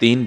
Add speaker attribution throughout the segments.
Speaker 1: 3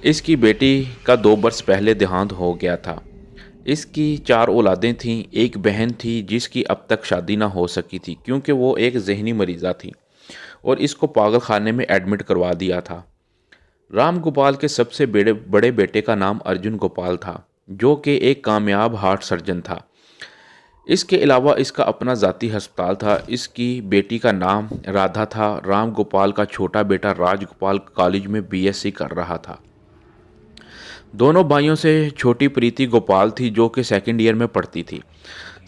Speaker 1: اس کی بیٹی کا 2 برس پہلے دیہانت ہو گیا تھا۔ اس کی 4 اولادیں تھیں، ایک بہن تھی جس کی اب تک شادی نہ ہو سکی تھی کیونکہ وہ ایک ذہنی مریضہ تھی اور اس کو پاگل خانے میں ایڈمٹ کروا دیا تھا۔ رام گوپال کے سب سے بڑے بیٹے کا نام ارجن گوپال تھا جو کہ ایک کامیاب ہارٹ سرجن تھا۔ اس کے علاوہ اس کا اپنا ذاتی ہسپتال تھا۔ اس کی بیٹی کا نام رادھا تھا۔ رام گوپال کا چھوٹا بیٹا راج گوپال کالج میں BSc کر رہا تھا۔ دونوں بھائیوں سے چھوٹی پریتی گوپال تھی جو کہ 2nd ایئر میں پڑھتی تھی۔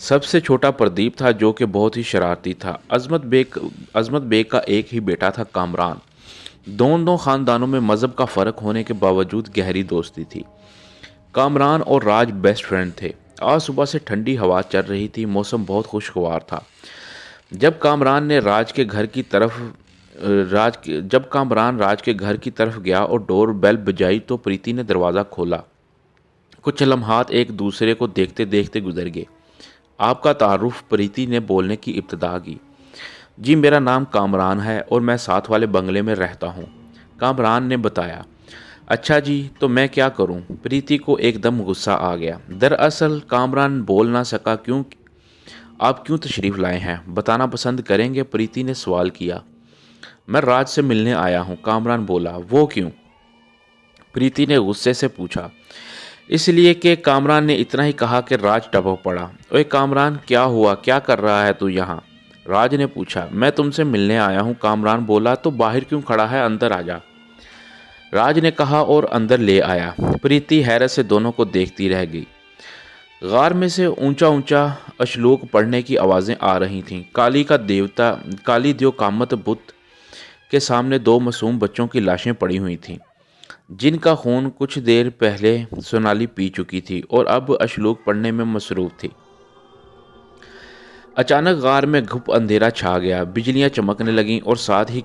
Speaker 1: سب سے چھوٹا پردیپ تھا جو کہ بہت ہی شرارتی تھا۔ عظمت بیگ کا ایک ہی بیٹا تھا کامران۔ دونوں خاندانوں میں مذہب کا فرق ہونے کے باوجود گہری دوستی تھی۔ کامران اور راج بیسٹ فرینڈ تھے۔ آج صبح سے ٹھنڈی ہوا چل رہی تھی، موسم بہت خوشگوار تھا۔ جب کامران راج کے گھر کی طرف گیا اور ڈور بیل بجائی تو پریتی نے دروازہ کھولا۔ کچھ لمحات ایک دوسرے کو دیکھتے دیکھتے گزر گئے۔ آپ کا تعارف؟ پریتی نے بولنے کی ابتدا کی۔ جی میرا نام کامران ہے اور میں ساتھ والے بنگلے میں رہتا ہوں، کامران نے بتایا۔ اچھا جی، تو میں کیا کروں؟ پریتی کو ایک دم غصہ آ گیا۔ دراصل کامران بول نہ سکا آپ کیوں تشریف لائے ہیں، بتانا پسند کریں گے؟ پریتی نے سوال کیا۔ میں راج سے ملنے آیا ہوں، کامران بولا۔ وہ کیوں؟ پریتی نے غصے سے پوچھا۔ اس لیے کہ کامران نے اتنا ہی کہا کہ راج ٹپک پڑا۔ اوے کامران، کیا ہوا؟ کیا کر رہا ہے تو یہاں؟ راج نے پوچھا۔ میں تم سے ملنے آیا ہوں، کامران بولا۔ تو باہر کیوں کھڑا ہے، اندر آ جا، راج نے کہا اور اندر لے آیا۔ پریتی حیرت سے دونوں کو دیکھتی رہ گئی۔ غار میں سے اونچا اونچا اشلوک پڑھنے کی آوازیں آ رہی تھیں۔ کالی دیو کامت بت کے سامنے 2 معصوم بچوں کی لاشیں پڑی ہوئی تھیں جن کا خون کچھ دیر پہلے سونالی پی چکی تھی اور اب اشلوک پڑھنے میں مصروف تھی۔ اچانک غار میں گھپ اندھیرا چھا گیا، بجلیاں چمکنے لگیں اور ساتھ ہی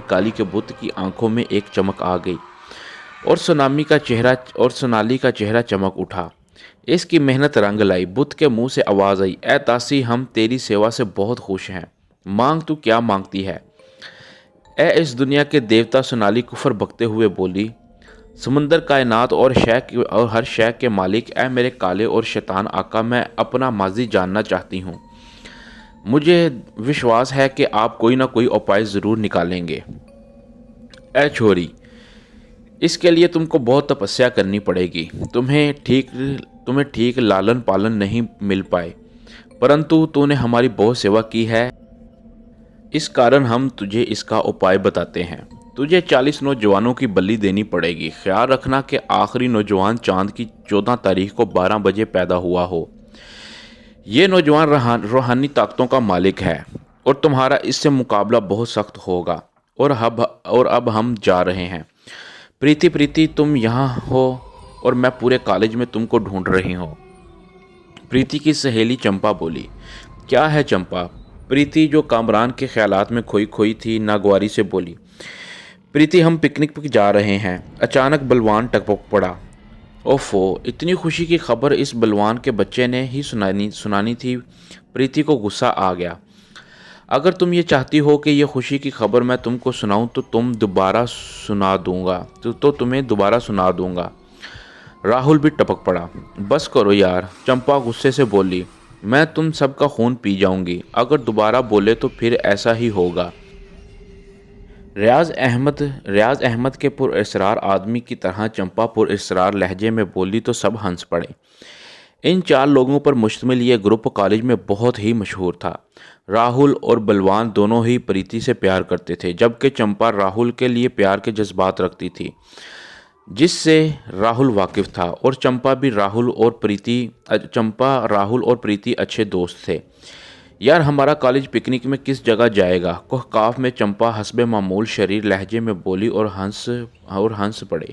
Speaker 1: کالی کے بت کی آنکھوں میں ایک چمک آ گئی اور سونالی کا چہرہ چمک اٹھا۔ اس کی محنت رنگ لائی۔ بت کے منہ سے آواز آئی، اے تاسی، ہم تیری سیوا سے بہت خوش ہیں، مانگ تو کیا مانگتی ہے؟ اے اس دنیا کے دیوتا، سونالی کفر بکتے ہوئے بولی۔ سمندر، کائنات اور ہر شے کے مالک، اے میرے کالے اور شیطان آقا، میں اپنا ماضی جاننا چاہتی ہوں۔ مجھے وشواس ہے کہ آپ کوئی نہ کوئی اپائے ضرور نکالیں گے۔ اے چھوری، اس کے لیے تم کو بہت تپسیا کرنی پڑے گی۔ تمہیں ٹھیک لالن پالن نہیں مل پائے، پرنتو تو نے ہماری بہت سیوا کی ہے، اس کارن ہم تجھے اس کا اپائے بتاتے ہیں۔ تجھے 40 نوجوانوں کی بلی دینی پڑے گی۔ خیال رکھنا کہ آخری نوجوان چاند کی 14 تاریخ کو 12 بجے پیدا ہوا ہو۔ یہ نوجوان روحانی طاقتوں کا مالک ہے اور تمہارا اس سے مقابلہ بہت سخت ہوگا۔ اور اب ہم جا رہے ہیں۔ پریتی، تم یہاں ہو اور میں پورے کالج میں تم کو ڈھونڈ رہی ہوں۔ پریتی کی سہیلی چمپا بولی۔ کیا ہے چمپا؟ پریتی، جو کامران کے خیالات میں کھوئی تھی، ناگواری سے بولی۔ پریتی، ہم پکنک پہ جا رہے ہیں۔ اچانک بلوان ٹپک پڑا۔ اوفو، اتنی خوشی کی خبر اس بلوان کے بچے نے ہی سنانی تھی۔ پریتی کو غصہ آ گیا۔ اگر تم یہ چاہتی ہو کہ یہ خوشی کی خبر میں تم کو سناؤں تو تمہیں دوبارہ سنا دوں گا۔ راہل بھی ٹپک پڑا۔ بس کرو یار، چمپا غصے سے بولی۔ میں تم سب کا خون پی جاؤں گی اگر دوبارہ بولے تو پھر ایسا ہی ہوگا۔ ریاض احمد کے پر اسرار آدمی کی طرح چمپا پر اسرار لہجے میں بولی تو سب ہنس پڑے۔ ان 4 لوگوں پر مشتمل یہ گروپ کالج میں بہت ہی مشہور تھا۔ راہل اور بلوان دونوں ہی پریتی سے پیار کرتے تھے، جبکہ چمپا راہل کے لیے پیار کے جذبات رکھتی تھی جس سے راہل واقف تھا، اور چمپا راہل اور پریتی اچھے دوست تھے۔ یار، ہمارا کالج پکنک میں کس جگہ جائے گا؟ کہکاف میں چمپا حسب معمول شریر لہجے میں بولی اور ہنس پڑے۔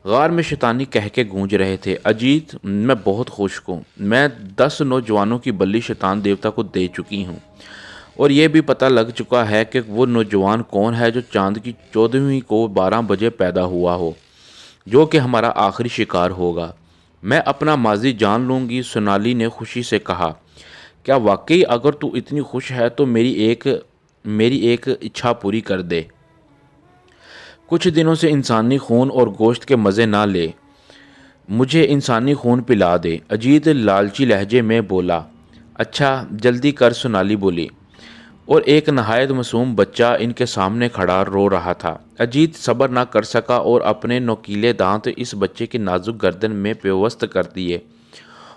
Speaker 1: غار میں شیطانی کہکے گونج رہے تھے۔ اجیت، میں بہت خوش ہوں۔ میں 10 نوجوانوں کی بلی شیطان دیوتا کو دے چکی ہوں اور یہ بھی پتہ لگ چکا ہے کہ وہ نوجوان کون ہے جو چاند کی 14ویں کو 12 بجے پیدا ہوا ہو، جو کہ ہمارا آخری شکار ہوگا۔ میں اپنا ماضی جان لوں گی، سونالی نے خوشی سے کہا۔ کیا واقعی؟ اگر تو اتنی خوش ہے تو میری ایک اچھا پوری کر دے۔ کچھ دنوں سے انسانی خون اور گوشت کے مزے نہ لے، مجھے انسانی خون پلا دے، اجیت لالچی لہجے میں بولا۔ اچھا جلدی کر، سونالی بولی، اور ایک نہایت معصوم بچہ ان کے سامنے کھڑا رو رہا تھا۔ اجیت صبر نہ کر سکا اور اپنے نوکیلے دانت اس بچے کی نازک گردن میں پیوست کر دیے،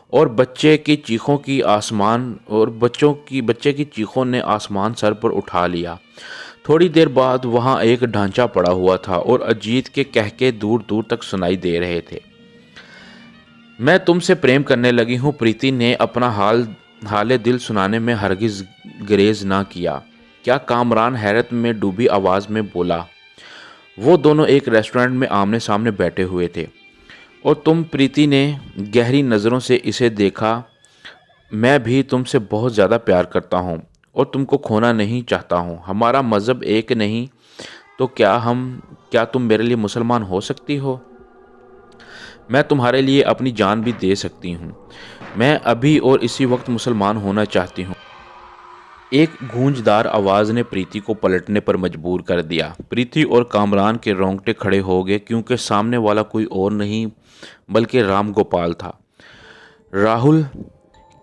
Speaker 1: اور بچے کی چیخوں نے آسمان سر پر اٹھا لیا۔ تھوڑی دیر بعد وہاں ایک ڈھانچہ پڑا ہوا تھا اور اجیت کے کہکے دور دور تک سنائی دے رہے تھے۔ میں تم سے پریم کرنے لگی ہوں، پریتی نے اپنا حال دل سنانے میں ہرگز گریز نہ کیا۔ کیا؟ کامران حیرت میں ڈوبی آواز میں بولا۔ وہ دونوں ایک ریسٹورنٹ میں آمنے سامنے بیٹھے ہوئے تھے، اور تم؟ پریتی نے گہری نظروں سے اسے دیکھا۔ میں بھی تم سے بہت زیادہ پیار کرتا ہوں اور تم کو کھونا نہیں چاہتا ہوں۔ ہمارا مذہب ایک نہیں تو کیا تم میرے لیے مسلمان ہو سکتی ہو؟ میں تمہارے لیے اپنی جان بھی دے سکتی ہوں۔ میں ابھی اور اسی وقت مسلمان ہونا چاہتی ہوں۔ ایک گونجدار آواز نے پریتی کو پلٹنے پر مجبور کر دیا۔ پریتی اور کامران کے رونگٹے کھڑے ہو گئے، کیونکہ سامنے والا کوئی اور نہیں بلکہ رام گوپال تھا۔ راہل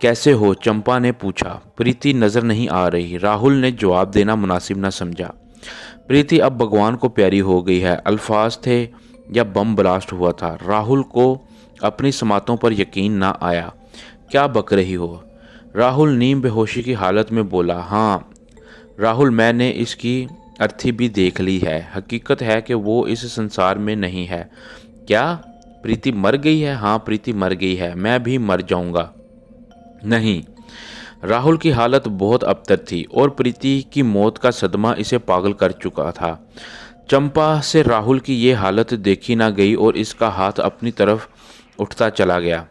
Speaker 1: کیسے ہو؟ چمپا نے پوچھا۔ پریتی نظر نہیں آ رہی۔ راہل نے جواب دینا مناسب نہ سمجھا۔ پریتی اب بھگوان کو پیاری ہو گئی ہے۔ الفاظ تھے یا بم بلاسٹ ہوا تھا؟ راہل کو اپنی سماعتوں پر یقین نہ آیا۔ کیا بک رہی ہو؟ راہل نیم بے ہوشی کی حالت میں بولا۔ ہاں راہل، میں نے اس کی ارتھی بھی دیکھ لی ہے۔ حقیقت ہے کہ وہ اس سنسار میں نہیں ہے۔ کیا پریتی مر گئی ہے؟ ہاں پریتی مر گئی ہے۔ میں بھی مر جاؤں گا۔ نہیں، راہل کی حالت بہت ابتر تھی اور پریتی کی موت کا صدمہ اسے پاگل کر چکا تھا۔ چمپا سے راہل کی یہ حالت دیکھی نہ گئی اور اس کا ہاتھ اپنی طرف اٹھتا چلا گیا۔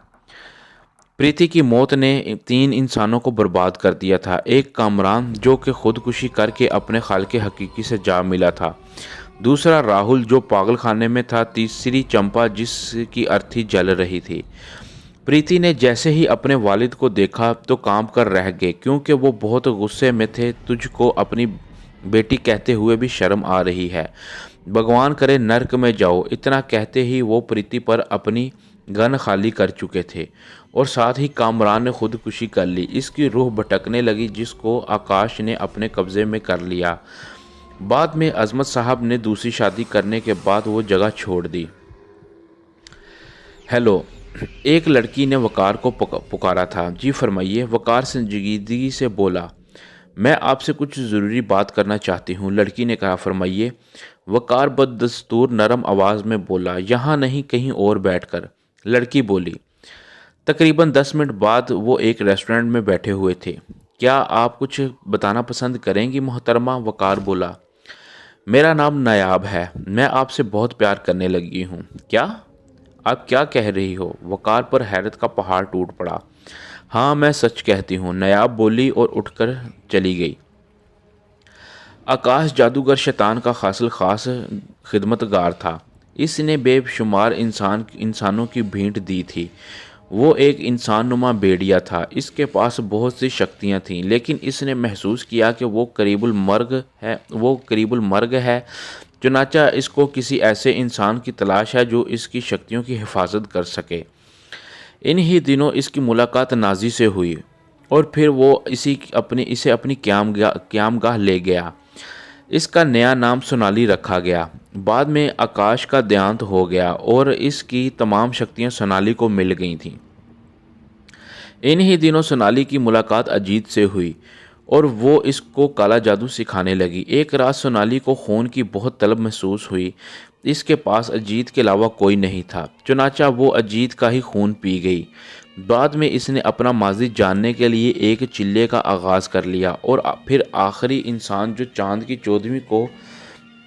Speaker 1: پریتی کی موت نے 3 انسانوں کو برباد کر دیا تھا۔ ایک کامران جو کہ خودکشی کر کے اپنے خالق حقیقی سے جا ملا تھا، دوسرا راہل جو پاگل خانے میں تھا، تیسری چمپا جس کی ارتھی جل رہی تھی۔ پریتی نے جیسے ہی اپنے والد کو دیکھا تو کانپ کر رہ گئے، کیونکہ وہ بہت غصے میں تھے۔ تجھ کو اپنی بیٹی کہتے ہوئے بھی شرم آ رہی ہے؟ بھگوان کرے نرک میں جاؤ۔ اتنا کہتے ہی وہ پریتی پر اپنی گن خالی کر چکے تھے، اور ساتھ ہی کامران نے خودکشی کر لی۔ اس کی روح بھٹکنے لگی، جس کو آکاش نے اپنے قبضے میں کر لیا۔ بعد میں عظمت صاحب نے دوسری شادی کرنے کے بعد وہ جگہ چھوڑ دی۔ ہیلو، ایک لڑکی نے وقار کو پکارا تھا۔ جی فرمائیے، وقار سنجیدگی سے بولا۔ میں آپ سے کچھ ضروری بات کرنا چاہتی ہوں، لڑکی نے کہا۔ فرمائیے، وقار بددستور نرم آواز میں بولا۔ یہاں نہیں، کہیں اور بیٹھ کر، لڑکی بولی۔ تقریباً 10 منٹ بعد وہ ایک ریسٹورنٹ میں بیٹھے ہوئے تھے۔ کیا آپ کچھ بتانا پسند کریں گی محترمہ؟ وقار بولا۔ میرا نام نایاب ہے، میں آپ سے بہت پیار کرنے لگی ہوں۔ کیا؟ آپ کیا کہہ رہی ہو؟ وقار پر حیرت کا پہاڑ ٹوٹ پڑا۔ ہاں میں سچ کہتی ہوں، نایاب بولی اور اٹھ کر چلی گئی۔ آکاش جادوگر شیطان کا خاص خدمتگار تھا۔ اس نے بے شمار انسانوں کی بھیٹ دی تھی۔ وہ ایک انسان نما بھیڑیا تھا۔ اس کے پاس بہت سی شکتیاں تھیں، لیکن اس نے محسوس کیا کہ وہ قریب المرگ ہے۔ چنانچہ اس کو کسی ایسے انسان کی تلاش ہے جو اس کی شکتیوں کی حفاظت کر سکے۔ انہی دنوں اس کی ملاقات نازی سے ہوئی، اور پھر وہ اسے اپنی قیام گاہ لے گیا۔ اس کا نیا نام سونالی رکھا گیا۔ بعد میں آکاش کا دیہانت ہو گیا اور اس کی تمام شکتیاں سونالی کو مل گئی تھیں۔ انہی دنوں سونالی کی ملاقات اجیت سے ہوئی اور وہ اس کو کالا جادو سکھانے لگی۔ ایک رات سونالی کو خون کی بہت طلب محسوس ہوئی۔ اس کے پاس اجیت کے علاوہ کوئی نہیں تھا، چنانچہ وہ اجیت کا ہی خون پی گئی۔ بعد میں اس نے اپنا ماضی جاننے کے لیے ایک چلے کا آغاز کر لیا، اور پھر آخری انسان جو چاند کی 14ویں کو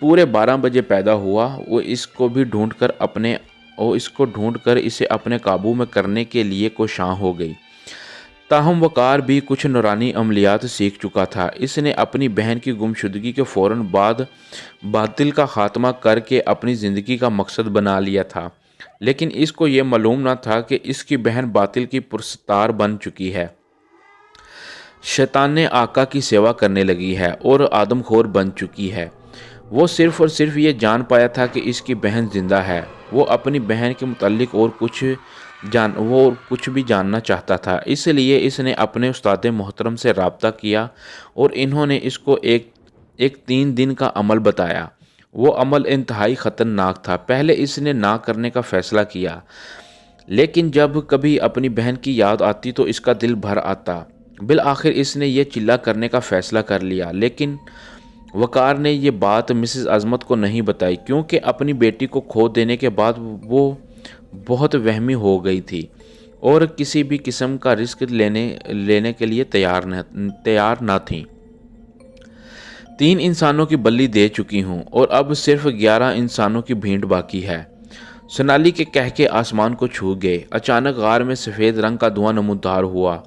Speaker 1: پورے 12 بجے پیدا ہوا، وہ اس کو ڈھونڈ کر اسے اپنے قابو میں کرنے کے لیے کوشاں ہو گئی۔ تاہم وقار بھی کچھ نورانی عملیات سیکھ چکا تھا۔ اس نے اپنی بہن کی گمشدگی کے فوراً بعد باطل کا خاتمہ کر کے اپنی زندگی کا مقصد بنا لیا تھا، لیکن اس کو یہ معلوم نہ تھا کہ اس کی بہن باطل کی پرستار بن چکی ہے، شیطان آقا کی سیوا کرنے لگی ہے اور آدم خور بن چکی ہے۔ وہ صرف اور صرف یہ جان پایا تھا کہ اس کی بہن زندہ ہے۔ وہ اپنی بہن کے متعلق اور کچھ بھی جاننا چاہتا تھا، اس لیے اس نے اپنے استاد محترم سے رابطہ کیا اور انہوں نے اس کو ایک 3 دن کا عمل بتایا۔ وہ عمل انتہائی خطرناک تھا۔ پہلے اس نے نہ کرنے کا فیصلہ کیا، لیکن جب کبھی اپنی بہن کی یاد آتی تو اس کا دل بھر آتا۔ بالآخر اس نے یہ چلہ کرنے کا فیصلہ کر لیا، لیکن وقار نے یہ بات مسز عظمت کو نہیں بتائی، کیونکہ اپنی بیٹی کو کھو دینے کے بعد وہ بہت وہمی ہو گئی تھی اور کسی بھی قسم کا رسک لینے کے لیے تیار نہ تھیں۔ 3 انسانوں کی بلی دے چکی ہوں اور اب صرف 11 انسانوں کی بھیڑ باقی ہے۔ سونالی کے کہکے آسمان کو چھو گئے۔ اچانک غار میں سفید رنگ کا دھواں نمودار ہوا۔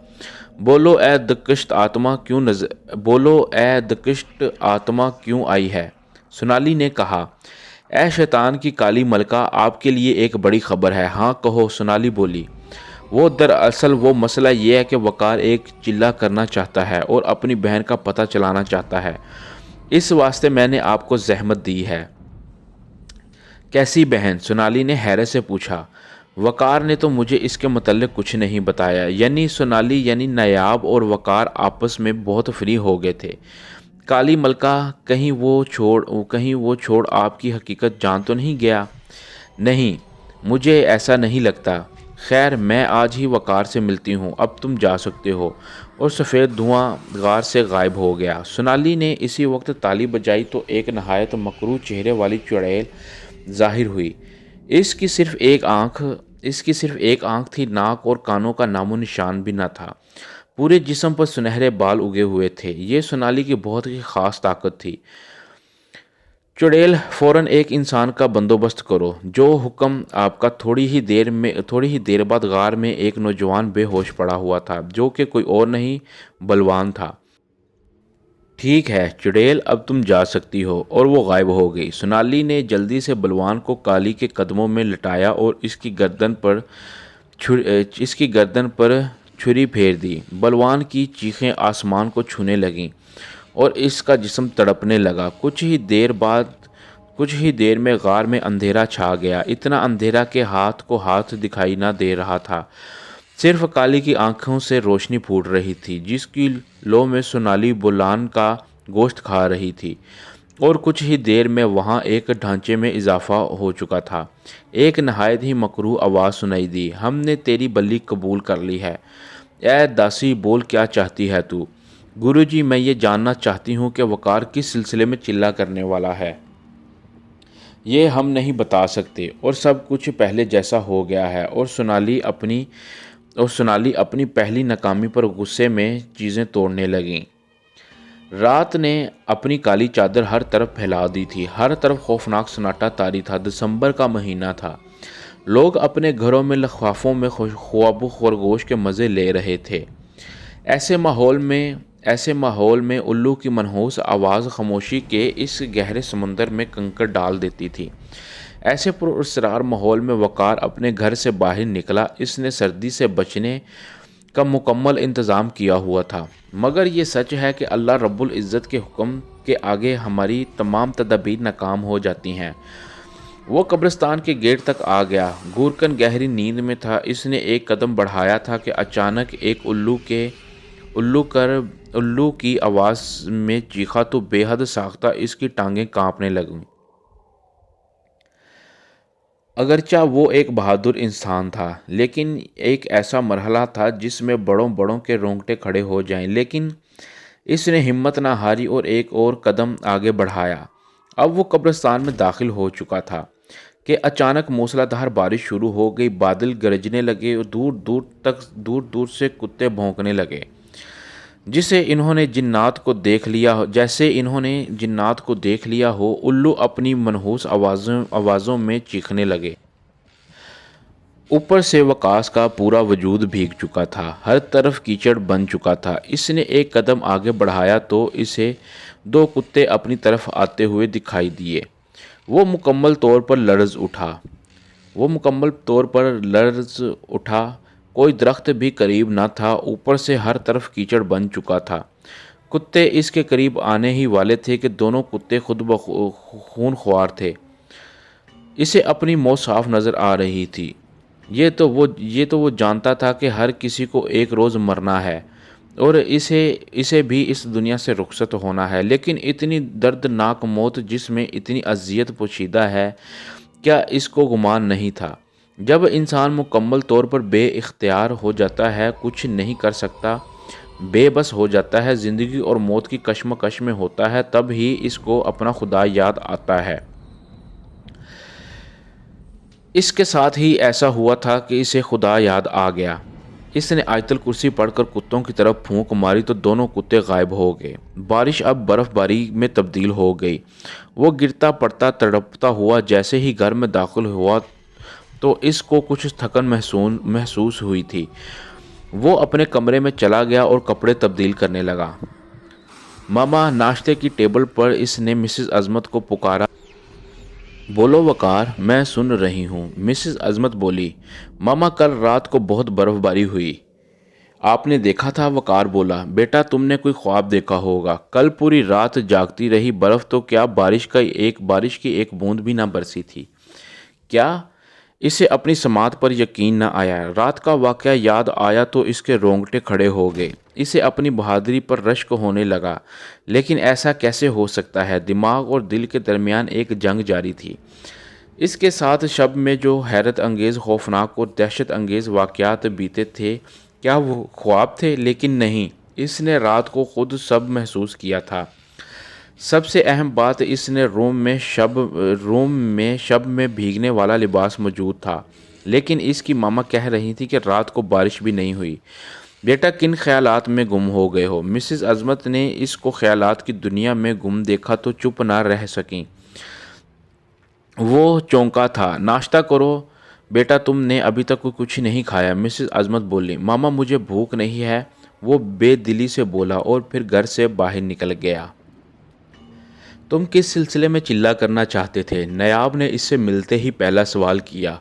Speaker 1: بولو اے دکشت آتما کیوں آئی ہے؟ سونالی نے کہا۔ اے شیطان کی کالی ملکہ، آپ کے لیے ایک بڑی خبر ہے۔ ہاں کہو، سونالی بولی۔ دراصل وہ مسئلہ یہ ہے کہ وقار ایک چلہ کرنا چاہتا ہے اور اپنی بہن کا پتہ چلانا چاہتا ہے۔ اس واسطے میں نے آپ کو زحمت دی ہے۔ کیسی بہن؟ سونالی نے حیرت سے پوچھا۔ وقار نے تو مجھے اس کے متعلق کچھ نہیں بتایا۔ یعنی نایاب اور وقار آپس میں بہت فری ہو گئے تھے۔ کالی ملکہ، کہیں وہ چھوڑ آپ کی حقیقت جان تو نہیں گیا؟ نہیں، مجھے ایسا نہیں لگتا۔ خیر، میں آج ہی وقار سے ملتی ہوں، اب تم جا سکتے ہو۔ اور سفید دھواں غار سے غائب ہو گیا۔ سونالی نے اسی وقت تالی بجائی تو ایک نہایت مکروہ چہرے والی چڑیل ظاہر ہوئی۔ اس کی صرف ایک آنکھ تھی، ناک اور کانوں کا نام و نشان بھی نہ تھا۔ پورے جسم پر سنہرے بال اگے ہوئے تھے۔ یہ سونالی کی بہت ہی خاص طاقت تھی۔ چڑیل، فوراً ایک انسان کا بندوبست کرو۔ جو حکم آپ کا۔ تھوڑی ہی دیر بعد غار میں ایک نوجوان بے ہوش پڑا ہوا تھا، جو کہ کوئی اور نہیں بلوان تھا۔ ٹھیک ہے چڑیل، اب تم جا سکتی ہو۔ اور وہ غائب ہو گئی۔ سونالی نے جلدی سے بلوان کو کالی کے قدموں میں لٹایا اور اس کی گردن پر چھری پھیر دی۔ بلوان کی چیخیں آسمان کو چھونے لگیں اور اس کا جسم تڑپنے لگا۔ کچھ ہی دیر میں غار میں اندھیرا چھا گیا، اتنا اندھیرا کہ ہاتھ کو ہاتھ دکھائی نہ دے رہا تھا۔ صرف کالی کی آنکھوں سے روشنی پھوٹ رہی تھی، جس کی لو میں سونالی بلوان کا گوشت کھا رہی تھی۔ اور کچھ ہی دیر میں وہاں ایک ڈھانچے میں اضافہ ہو چکا تھا۔ ایک نہایت ہی مکروہ آواز سنائی دی۔ ہم نے تیری بلی قبول کر لی ہے۔ اے داسی، بول کیا چاہتی ہے تو؟ گرو جی، میں یہ جاننا چاہتی ہوں کہ وقار کس سلسلے میں چلہ کرنے والا ہے۔ یہ ہم نہیں بتا سکتے، اور سب کچھ پہلے جیسا ہو گیا ہے۔ اور سونالی اپنی پہلی ناکامی پر غصے میں چیزیں توڑنے لگیں۔ رات نے اپنی کالی چادر ہر طرف پھیلا دی تھی۔ ہر طرف خوفناک سناٹا طاری تھا۔ دسمبر کا مہینہ تھا۔ لوگ اپنے گھروں میں لفافوں میں خواب و خرگوش کے مزے لے رہے تھے۔ ایسے ماحول میں الو کی منحوس آواز خاموشی کے اس گہرے سمندر میں کنکر ڈال دیتی تھی۔ ایسے پراسرار ماحول میں وقار اپنے گھر سے باہر نکلا۔ اس نے سردی سے بچنے کا مکمل انتظام کیا ہوا تھا، مگر یہ سچ ہے کہ اللہ رب العزت کے حکم کے آگے ہماری تمام تدابیر ناکام ہو جاتی ہیں۔ وہ قبرستان کے گیٹ تک آ گیا۔ گورکن گہری نیند میں تھا۔ اس نے ایک قدم بڑھایا تھا کہ اچانک ایک الو کی آواز میں چیخا تو بے حد ساختہ اس کی ٹانگیں کانپنے لگیں۔ اگرچہ وہ ایک بہادر انسان تھا، لیکن ایک ایسا مرحلہ تھا جس میں بڑوں کے رونگٹے کھڑے ہو جائیں، لیکن اس نے ہمت نہ ہاری اور ایک اور قدم آگے بڑھایا۔ اب وہ قبرستان میں داخل ہو چکا تھا کہ اچانک موسلا دھار بارش شروع ہو گئی۔ بادل گرجنے لگے اور دور دور سے کتے بھونکنے لگے۔ جیسے انہوں نے جنات کو دیکھ لیا ہو۔ الو اپنی منحوس آوازوں میں چیخنے لگے۔ اوپر سے وقاص کا پورا وجود بھیگ چکا تھا، ہر طرف کیچڑ بن چکا تھا۔ اس نے ایک قدم آگے بڑھایا تو اسے 2 کتے اپنی طرف آتے ہوئے دکھائی دیے۔ وہ مکمل طور پر لرز اٹھا۔ کوئی درخت بھی قریب نہ تھا۔ اوپر سے ہر طرف کیچڑ بن چکا تھا۔ کتے اس کے قریب آنے ہی والے تھے کہ دونوں کتے خود بخون خوار تھے۔ اسے اپنی موت صاف نظر آ رہی تھی۔ یہ تو وہ جانتا تھا کہ ہر کسی کو ایک روز مرنا ہے اور اسے بھی اس دنیا سے رخصت ہونا ہے، لیکن اتنی دردناک موت جس میں اتنی اذیت پوشیدہ ہے، کیا اس کو گمان نہیں تھا؟ جب انسان مکمل طور پر بے اختیار ہو جاتا ہے، کچھ نہیں کر سکتا، بے بس ہو جاتا ہے، زندگی اور موت کی کشمکش میں ہوتا ہے، تب ہی اس کو اپنا خدا یاد آتا ہے۔ اس کے ساتھ ہی ایسا ہوا تھا کہ اسے خدا یاد آ گیا۔ اس نے آیت الکرسی پڑھ کر کتوں کی طرف پھونک ماری تو دونوں کتے غائب ہو گئے۔ بارش اب برف باری میں تبدیل ہو گئی۔ وہ گرتا پڑتا تڑپتا ہوا جیسے ہی گھر میں داخل ہوا تو اس کو کچھ تھکن محسوس ہوئی تھی۔ وہ اپنے کمرے میں چلا گیا اور کپڑے تبدیل کرنے لگا۔ ماما، ناشتے کی ٹیبل پر اس نے مسز عظمت کو پکارا۔ بولو وقار، میں سن رہی ہوں، مسز عظمت بولی۔ ماما، کل رات کو بہت برف باری ہوئی۔ آپ نے دیکھا تھا؟ وقار بولا۔ بیٹا، تم نے کوئی خواب دیکھا ہوگا، کل پوری رات جاگتی رہی، برف تو کیا بارش کی ایک بوند بھی نہ برسی تھی۔ کیا؟ اسے اپنی سماعت پر یقین نہ آیا۔ رات کا واقعہ یاد آیا تو اس کے رونگٹے کھڑے ہو گئے۔ اسے اپنی بہادری پر رشک ہونے لگا۔ لیکن ایسا کیسے ہو سکتا ہے؟ دماغ اور دل کے درمیان ایک جنگ جاری تھی۔ اس کے ساتھ شب میں جو حیرت انگیز، خوفناک اور دہشت انگیز واقعات بیتے تھے، کیا وہ خواب تھے؟ لیکن نہیں، اس نے رات کو خود سب محسوس کیا تھا۔ سب سے اہم بات، اس نے روم میں شب میں بھیگنے والا لباس موجود تھا۔ لیکن اس کی ماما کہہ رہی تھی کہ رات کو بارش بھی نہیں ہوئی۔ بیٹا، کن خیالات میں گم ہو گئے ہو؟ مسز عظمت نے اس کو خیالات کی دنیا میں گم دیکھا تو چپ نہ رہ سکیں۔ وہ چونکا تھا۔ ناشتہ کرو بیٹا، تم نے ابھی تک کچھ نہیں کھایا، مسز عظمت بولی۔ ماما، مجھے بھوک نہیں ہے، وہ بے دلی سے بولا اور پھر گھر سے باہر نکل گیا۔ تم کس سلسلے میں چلا کرنا چاہتے تھے؟ نیاب نے اس سے ملتے ہی پہلا سوال کیا۔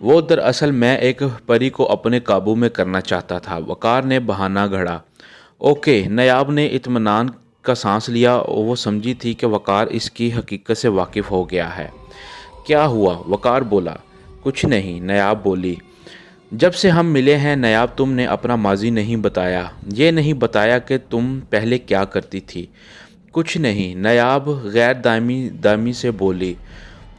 Speaker 1: وہ دراصل میں ایک پری کو اپنے قابو میں کرنا چاہتا تھا، وقار نے بہانہ گھڑا۔ اوکے، نیاب نے اطمینان کا سانس لیا۔ وہ سمجھی تھی کہ وقار اس کی حقیقت سے واقف ہو گیا ہے۔ کیا ہوا؟ وقار بولا۔ کچھ نہیں، نیاب بولی۔ جب سے ہم ملے ہیں نیاب، تم نے اپنا ماضی نہیں بتایا، یہ نہیں بتایا کہ تم پہلے کیا کرتی تھی۔ کچھ نہیں، نیاب غیر دائمی سے بولی۔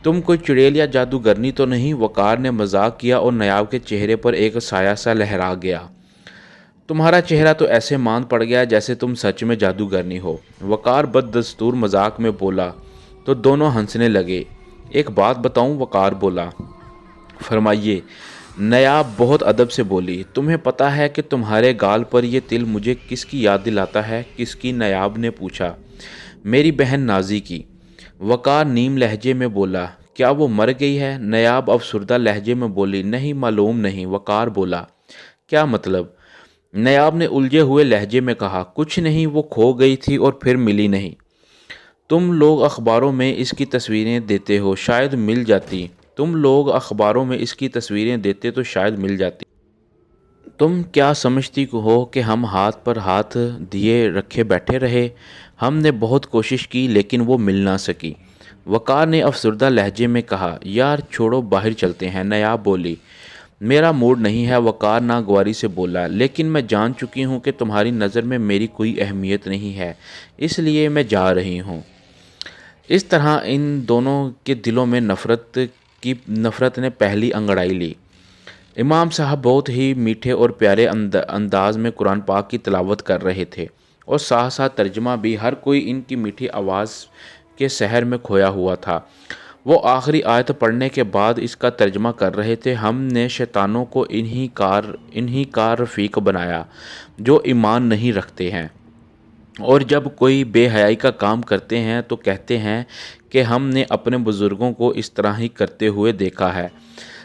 Speaker 1: تم کوئی چڑیل یا جادوگرنی تو نہیں؟ وقار نے مذاق کیا اور نیاب کے چہرے پر ایک سایہ سا لہرا گیا۔ تمہارا چہرہ تو ایسے ماند پڑ گیا جیسے تم سچ میں جادوگرنی ہو، وقار بددستور مذاق میں بولا تو دونوں ہنسنے لگے۔ ایک بات بتاؤں؟ وقار بولا۔ فرمائیے، نیاب بہت ادب سے بولی۔ تمہیں پتہ ہے کہ تمہارے گال پر یہ تل مجھے کس کی یاد دلاتا ہے؟ کس کی؟ نیاب نے پوچھا۔ میری بہن نازی کی، وقار نیم لہجے میں بولا۔ کیا وہ مر گئی ہے؟ نیاب افسردہ لہجے میں بولی۔ نہیں، معلوم نہیں، وقار بولا۔ کیا مطلب؟ نیاب نے الجھے ہوئے لہجے میں کہا۔ کچھ نہیں، وہ کھو گئی تھی اور پھر ملی نہیں۔ تم لوگ اخباروں میں اس کی تصویریں دیتے ہو، شاید مل جاتی۔ تو شاید مل جاتی۔ تم کیا سمجھتی ہو کہ ہم ہاتھ پر ہاتھ دیے رکھے بیٹھے رہے؟ ہم نے بہت کوشش کی لیکن وہ مل نہ سکی، وقار نے افسردہ لہجے میں کہا۔ یار چھوڑو، باہر چلتے ہیں، نیاب بولی۔ میرا موڈ نہیں ہے، وقار ناگواری سے بولا، لیکن میں جان چکی ہوں کہ تمہاری نظر میں میری کوئی اہمیت نہیں ہے، اس لیے میں جا رہی ہوں۔ اس طرح ان دونوں کے دلوں میں نفرت نے پہلی انگڑائی لی۔ امام صاحب بہت ہی میٹھے اور پیارے انداز میں قرآن پاک کی تلاوت کر رہے تھے اور ساتھ ساتھ ترجمہ بھی۔ ہر کوئی ان کی میٹھی آواز کے سحر میں کھویا ہوا تھا۔ وہ آخری آیت پڑھنے کے بعد اس کا ترجمہ کر رہے تھے۔ ہم نے شیطانوں کو انہی کا رفیق بنایا جو ایمان نہیں رکھتے ہیں، اور جب کوئی بے حیائی کا کام کرتے ہیں تو کہتے ہیں کہ ہم نے اپنے بزرگوں کو اس طرح ہی کرتے ہوئے دیکھا ہے۔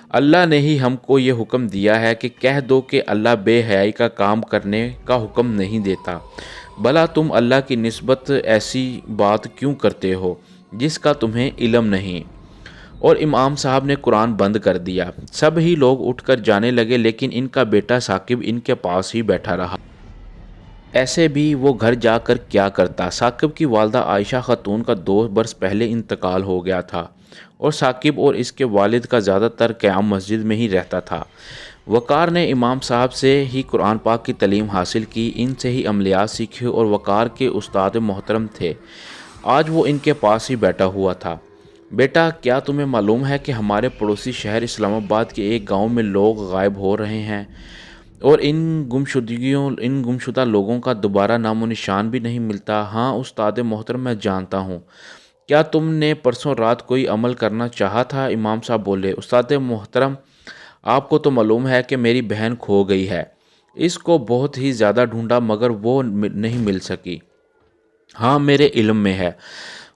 Speaker 1: اللہ نے ہی ہم کو یہ حکم دیا ہے کہ کہہ دو کہ اللہ بے حیائی کا کام کرنے کا حکم نہیں دیتا۔ بھلا تم اللہ کی نسبت ایسی بات کیوں کرتے ہو جس کا تمہیں علم نہیں؟ اور امام صاحب نے قرآن بند کر دیا۔ سب ہی لوگ اٹھ کر جانے لگے، لیکن ان کا بیٹا ثاقب ان کے پاس ہی بیٹھا رہا۔ ایسے بھی وہ گھر جا کر کیا کرتا۔ ثاقب کی والدہ عائشہ خاتون کا 2 برس پہلے انتقال ہو گیا تھا اور ثاقب اور اس کے والد کا زیادہ تر قیام مسجد میں ہی رہتا تھا۔ وقار نے امام صاحب سے ہی قرآن پاک کی تعلیم حاصل کی، ان سے ہی عملیات سیکھے اور وقار کے استاد محترم تھے۔ آج وہ ان کے پاس ہی بیٹھا ہوا تھا۔ بیٹا، کیا تمہیں معلوم ہے کہ ہمارے پڑوسی شہر اسلام آباد کے ایک گاؤں میں لوگ غائب ہو رہے ہیں اور ان گمشدہ لوگوں کا دوبارہ نام و نشان بھی نہیں ملتا؟ ہاں استاد محترم، میں جانتا ہوں۔ کیا تم نے پرسوں رات کوئی عمل کرنا چاہا تھا؟ امام صاحب بولے، استاد محترم، آپ کو تو معلوم ہے کہ میری بہن کھو گئی ہے۔ اس کو بہت ہی زیادہ ڈھونڈا مگر وہ نہیں مل سکی۔ ہاں میرے علم میں ہے۔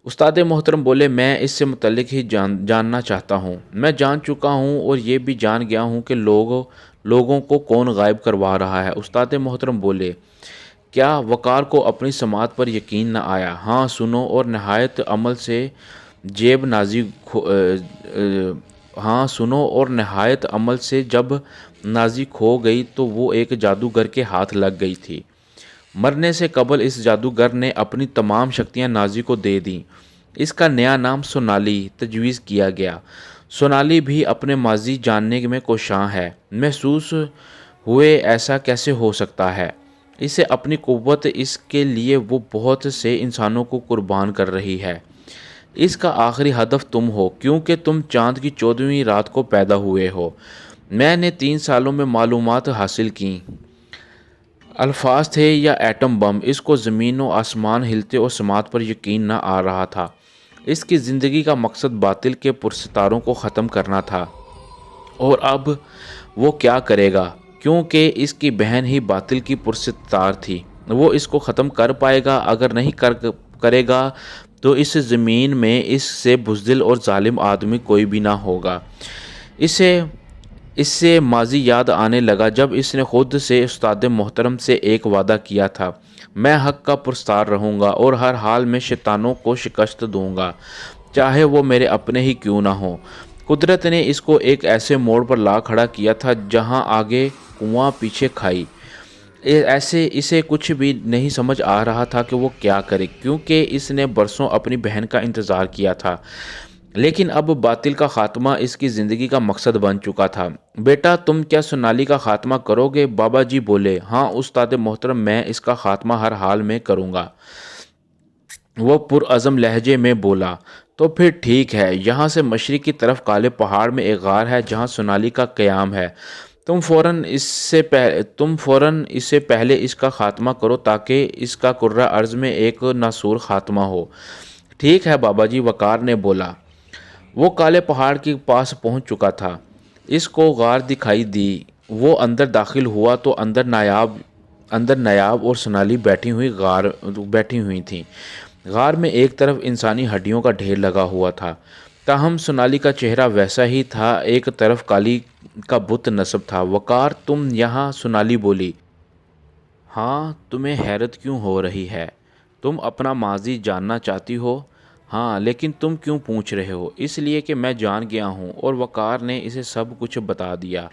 Speaker 1: استاد محترم بولے، میں اس سے متعلق ہی جاننا چاہتا ہوں۔ میں جان چکا ہوں اور یہ بھی جان گیا ہوں کہ لوگوں کو کون غائب کروا رہا ہے۔ استاد محترم بولے، کیا وقار کو اپنی سماعت پر یقین نہ آیا؟ ہاں سنو، اور نہایت عمل سے جب نازی کھو گئی تو وہ ایک جادوگر کے ہاتھ لگ گئی تھی۔ مرنے سے قبل اس جادوگر نے اپنی تمام شکتیاں نازی کو دے دیں۔ اس کا نیا نام سونالی تجویز کیا گیا۔ سونالی بھی اپنے ماضی جاننے میں کوشاں ہے۔ محسوس ہوئے ایسا کیسے ہو سکتا ہے؟ اسے اپنی قوت، اس کے لیے وہ بہت سے انسانوں کو قربان کر رہی ہے۔ اس کا آخری ہدف تم ہو، کیونکہ تم چاند کی 14ویں رات کو پیدا ہوئے ہو۔ میں نے 3 سالوں میں معلومات حاصل کیں۔ الفاظ تھے یا ایٹم بم، اس کو زمین و آسمان ہلتے اور سماعت پر یقین نہ آ رہا تھا۔ اس کی زندگی کا مقصد باطل کے پرستاروں کو ختم کرنا تھا، اور اب وہ کیا کرے گا؟ کیونکہ اس کی بہن ہی باطل کی پرستار تھی، وہ اس کو ختم کر پائے گا۔ اگر نہیں کرے گا تو اس زمین میں اس سے بزدل اور ظالم آدمی کوئی بھی نہ ہوگا۔ اس سے ماضی یاد آنے لگا جب اس نے خود سے استاد محترم سے ایک وعدہ کیا تھا، میں حق کا پرستار رہوں گا اور ہر حال میں شیطانوں کو شکست دوں گا، چاہے وہ میرے اپنے ہی کیوں نہ ہوں۔ قدرت نے اس کو ایک ایسے موڑ پر لا کھڑا کیا تھا جہاں آگے کنواں پیچھے کھائی۔ اسے کچھ بھی نہیں سمجھ آ رہا تھا کہ وہ کیا کرے، کیونکہ اس نے برسوں اپنی بہن کا انتظار کیا تھا، لیکن اب باطل کا خاتمہ اس کی زندگی کا مقصد بن چکا تھا۔ بیٹا، تم کیا سونالی کا خاتمہ کرو گے؟ بابا جی بولے، ہاں استاد محترم، میں اس کا خاتمہ ہر حال میں کروں گا۔ وہ پرعزم لہجے میں بولا، تو پھر ٹھیک ہے۔ یہاں سے مشرق کی طرف کالے پہاڑ میں ایک غار ہے جہاں سونالی کا قیام ہے۔ تم فوراً اس سے پہلے اس کا خاتمہ کرو تاکہ اس کا کرۂ ارض میں ایک ناسور خاتمہ ہو۔ ٹھیک ہے بابا جی، وقار نے بولا۔ وہ کالے پہاڑ کے پاس پہنچ چکا تھا۔ اس کو غار دکھائی دی۔ وہ اندر داخل ہوا تو اندر نایاب اور سونالی بیٹھی ہوئی تھیں۔ غار میں ایک طرف انسانی ہڈیوں کا ڈھیر لگا ہوا تھا، تاہم سونالی کا چہرہ ویسا ہی تھا، ایک طرف کالی کا بت نصب تھا۔ وقار، تم یہاں؟ سونالی بولی، ہاں، تمہیں حیرت کیوں ہو رہی ہے؟ تم اپنا ماضی جاننا چاہتی ہو؟ ہاں، لیکن تم کیوں پوچھ رہے ہو؟ اس لیے کہ میں جان گیا ہوں، اور وقار نے اسے سب کچھ بتا دیا۔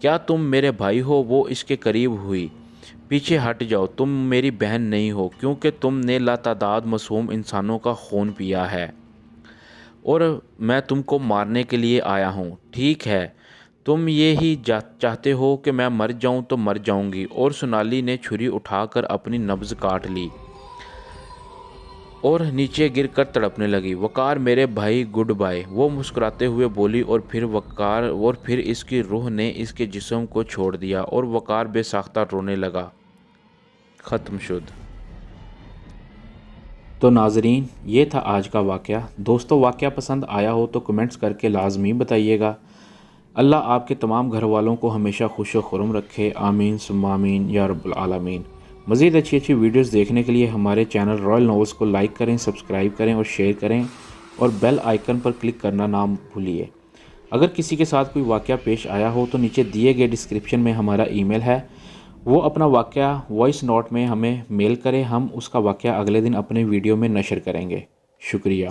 Speaker 1: کیا تم میرے بھائی ہو؟ وہ اس کے قریب ہوئی۔ پیچھے ہٹ جاؤ، تم میری بہن نہیں ہو، کیونکہ تم نے لاتعداد معصوم انسانوں کا خون پیا ہے اور میں تم کو مارنے کے لیے آیا ہوں۔ ٹھیک ہے، تم یہی چاہتے ہو کہ میں مر جاؤں تو مر جاؤں گی۔ اور سونالی نے چھری اٹھا کر اپنی نبض کاٹ لی اور نیچے گر کر تڑپنے لگی۔ وقار، میرے بھائی، گڈ بائے، وہ مسکراتے ہوئے بولی، اور پھر اس کی روح نے اس کے جسم کو چھوڑ دیا اور وقار بے ساختہ رونے لگا۔ ختم شد۔ تو ناظرین، یہ تھا آج کا واقعہ۔ دوستو، واقعہ پسند آیا ہو تو کمنٹس کر کے لازمی بتائیے گا۔ اللہ آپ کے تمام گھر والوں کو ہمیشہ خوش و خرم رکھے، آمین ثم آمین یا رب العالمین۔ مزید اچھی ویڈیوز دیکھنے کے لیے ہمارے چینل رائل ناولز کو لائک کریں، سبسکرائب کریں اور شیئر کریں، اور بیل آئیکن پر کلک کرنا نہ بھولیے۔ اگر کسی کے ساتھ کوئی واقعہ پیش آیا ہو تو نیچے دیے گئے ڈسکرپشن میں ہمارا ای میل ہے، وہ اپنا واقعہ وائس نوٹ میں ہمیں میل کرے، ہم اس کا واقعہ اگلے دن اپنے ویڈیو میں نشر کریں گے۔ شکریہ۔